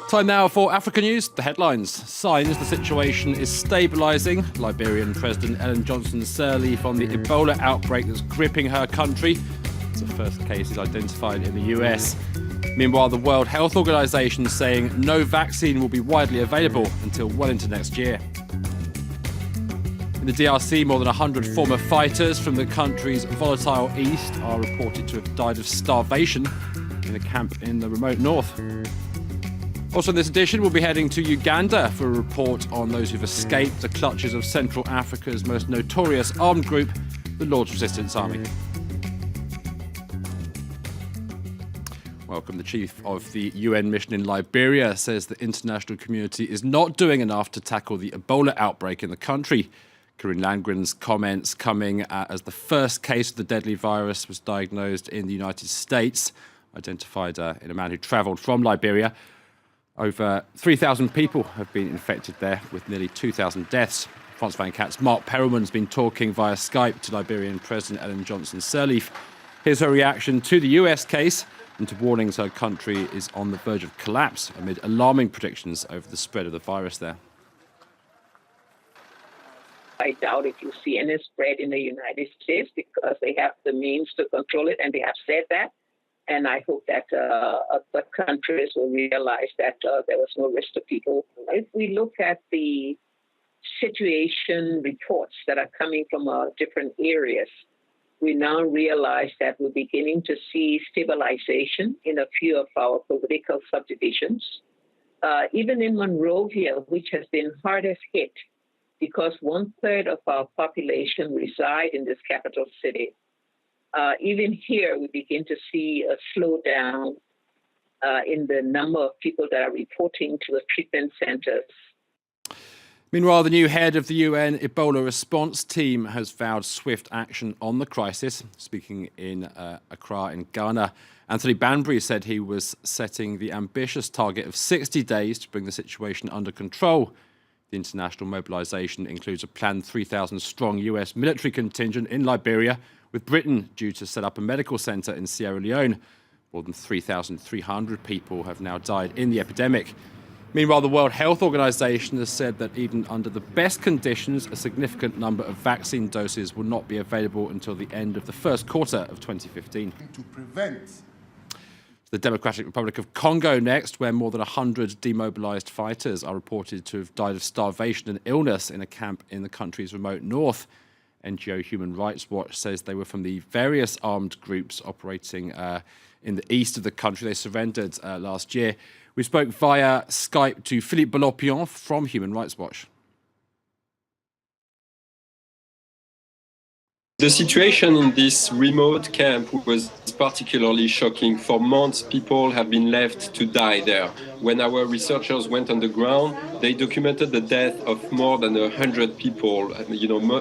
Time now for Africa News. The headlines. Signs the situation is stabilising. Liberian President Ellen Johnson Sirleaf on the Ebola outbreak that's gripping her country. It's the first case is identified in the US. Meanwhile, the World Health Organization is saying no vaccine will be widely available until well into next year. In the DRC, more than 100 former fighters from the country's volatile east are reported to have died of starvation in a camp in the remote north. Also in this edition, we'll be heading to Uganda for a report on those who've escaped the clutches of Central Africa's most notorious armed group, the Lord's Resistance Army. Welcome. The chief of the UN mission in Liberia says the international community is not doing enough to tackle the Ebola outbreak in the country. Corinne Landgren's comments coming as the first case of the deadly virus was diagnosed in the United States, identified in a man who travelled from Liberia. Over 3,000 people have been infected there, with nearly 2,000 deaths. France 24's Mark Perelman has been talking via Skype to Liberian President Ellen Johnson Sirleaf. Here's her reaction to the US case and to warnings her country is on the verge of collapse amid alarming predictions over the spread of the virus there. I doubt if you see any spread in the United States because they have the means to control it, and they have said that. And I hope that other countries will realize that there was no risk to people. If we look at the situation reports that are coming from different areas, we now realize that we're beginning to see stabilization in a few of our political subdivisions. Even in Monrovia, which has been hardest hit because 1/3 of our population reside in this capital city. Even here, we begin to see a slowdown in the number of people that are reporting to the treatment centers. Meanwhile, the new head of the UN Ebola response team has vowed swift action on the crisis. Speaking in Accra in Ghana, Anthony Banbury said he was setting the ambitious target of 60 days to bring the situation under control. The international mobilisation includes a planned 3,000-strong US military contingent in Liberia, with Britain due to set up a medical centre in Sierra Leone. More than 3,300 people have now died in the epidemic. Meanwhile, the World Health Organization has said that even under the best conditions, a significant number of vaccine doses will not be available until the end of the first quarter of 2015. To prevent the Democratic Republic of Congo next, where more than 100 demobilised fighters are reported to have died of starvation and illness in a camp in the country's remote north. NGO Human Rights Watch says they were from the various armed groups operating in the east of the country. They surrendered last year. We spoke via Skype to Philippe Balopion from Human Rights Watch. The situation in this remote camp was particularly shocking. For months, people have been left to die there. When our researchers went on the ground, they documented the death of more than 100 people.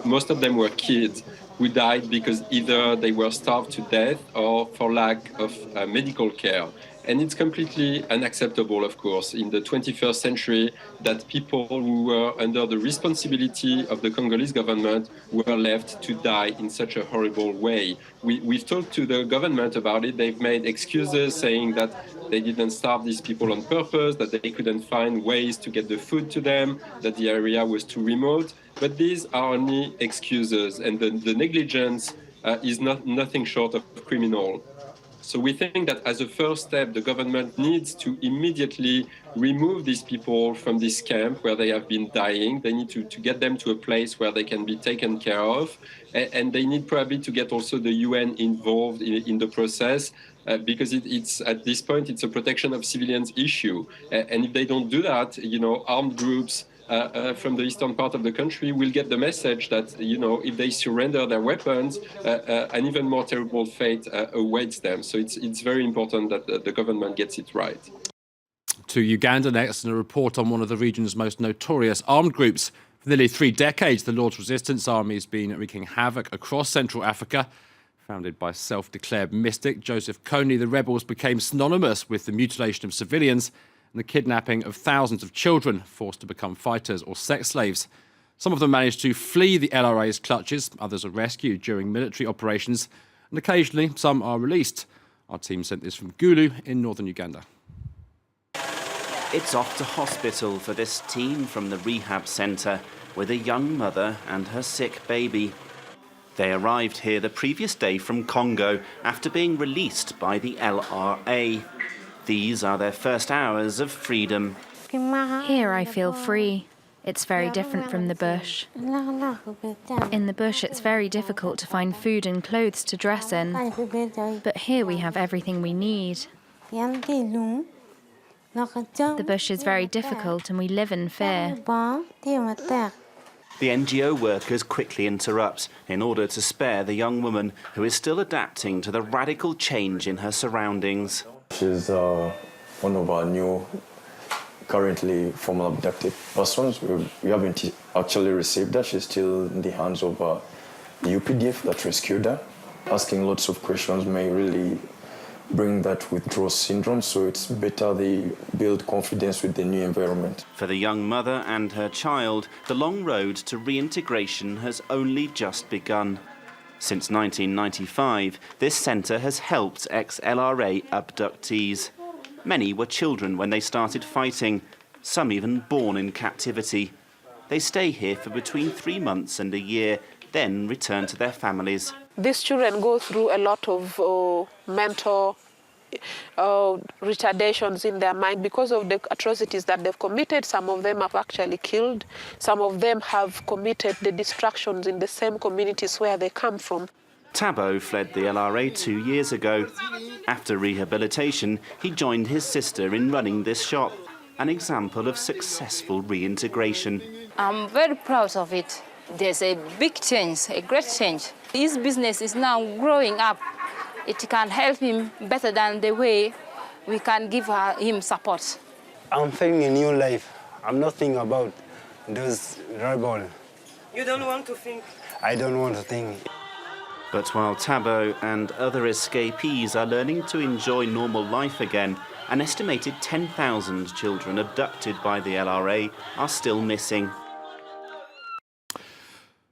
Most of them were kids who died because either they were starved to death or for lack of medical care. And it's completely unacceptable, of course, in the 21st century that people who were under the responsibility of the Congolese government were left to die in such a horrible way. We've talked to the government about it. They've made excuses saying that they didn't starve these people on purpose, that they couldn't find ways to get the food to them, that the area was too remote. But these are only excuses, and the negligence is nothing short of criminal. So we think that as a first step, the government needs to immediately remove these people from this camp where they have been dying. They need to get them to a place where they can be taken care of. And they need probably to get also the UN involved in the process because it's at this point, it's a protection of civilians issue. And if they don't do that, armed groups from the eastern part of the country will get the message that, if they surrender their weapons, an even more terrible fate awaits them. So it's very important that the government gets it right. To Uganda next, and a report on one of the region's most notorious armed groups. For nearly 3 decades, the Lord's Resistance Army has been wreaking havoc across Central Africa. Founded by self-declared mystic Joseph Kony, the rebels became synonymous with the mutilation of civilians and the kidnapping of thousands of children forced to become fighters or sex slaves. Some of them managed to flee the LRA's clutches, others are rescued during military operations, and occasionally some are released. Our team sent this from Gulu in northern Uganda. It's off to hospital for this team from the rehab centre with a young mother and her sick baby. They arrived here the previous day from Congo after being released by the LRA. These are their first hours of freedom. Here I feel free. It's very different from the bush. In the bush it's very difficult to find food and clothes to dress in. But here we have everything we need. The bush is very difficult and we live in fear. The NGO workers quickly interrupt in order to spare the young woman who is still adapting to the radical change in her surroundings. She's one of our new, currently formal abducted persons. We haven't actually received her. She's still in the hands of the UPDF that rescued her. Asking lots of questions may really bring that withdrawal syndrome, so it's better they build confidence with the new environment. For the young mother and her child, the long road to reintegration has only just begun. Since 1995, this centre has helped ex-LRA abductees. Many were children when they started fighting, some even born in captivity. They stay here for between 3 months and a year, then return to their families. These children go through a lot of mental retardations in their mind because of the atrocities that they've committed. Some of them have actually killed. Some of them have committed the destructions in the same communities where they come from. Thabo fled the LRA 2 years ago. After rehabilitation, he joined his sister in running this shop, an example of successful reintegration. I'm very proud of it. There's a big change, a great change. His business is now growing up. It can help him better than the way we can give him support. I'm feeling a new life. I'm not thinking about those rebels. You don't want to think? I don't want to think. But while Thabo and other escapees are learning to enjoy normal life again, an estimated 10,000 children abducted by the LRA are still missing.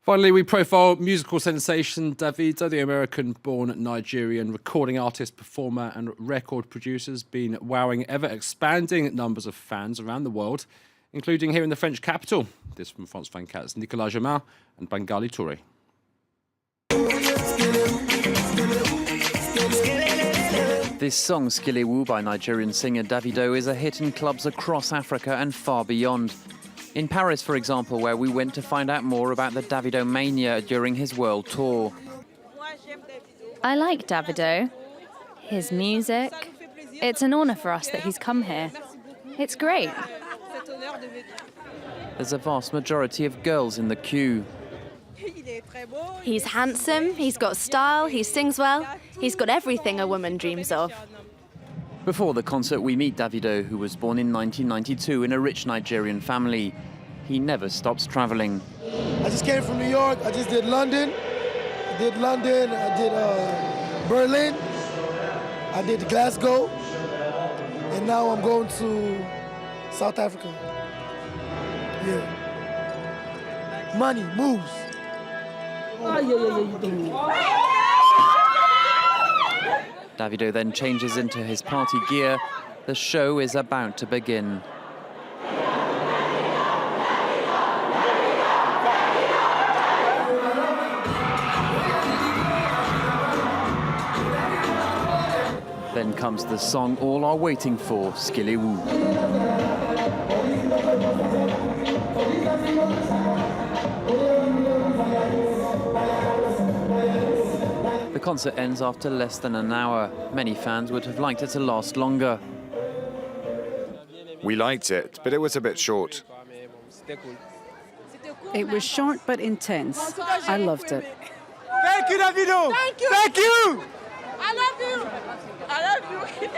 Finally, we profile musical sensation Davido, the American-born Nigerian recording artist, performer and record producer, has been wowing ever-expanding numbers of fans around the world, including here in the French capital. This from France 24's Nicolas Jamin and Bengali Touré. This song, Skelewu, by Nigerian singer Davido, is a hit in clubs across Africa and far beyond. In Paris, for example, where we went to find out more about the Davido mania during his world tour. I like Davido. His music. It's an honour for us that he's come here. It's great. There's a vast majority of girls in the queue. He's handsome, he's got style, he sings well. He's got everything a woman dreams of. Before the concert, we meet Davido, who was born in 1992 in a rich Nigerian family. He never stops travelling. I just came from New York. I just did London. I did Berlin. I did Glasgow. And now I'm going to South Africa. Yeah. Money moves. Davido then changes into his party gear. The show is about to begin. Then comes the song all are waiting for, Skelewu. The concert ends after less than an hour. Many fans would have liked it to last longer. We liked it, but it was a bit short. It was short but intense. I loved it. Thank you, Davido! Thank you! Thank you! I love you! I love you!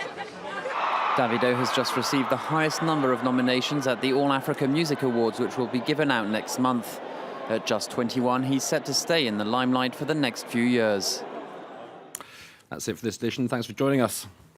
Davido has just received the highest number of nominations at the All Africa Music Awards, which will be given out next month. At just 21, he's set to stay in the limelight for the next few years. That's it for this edition. Thanks for joining us.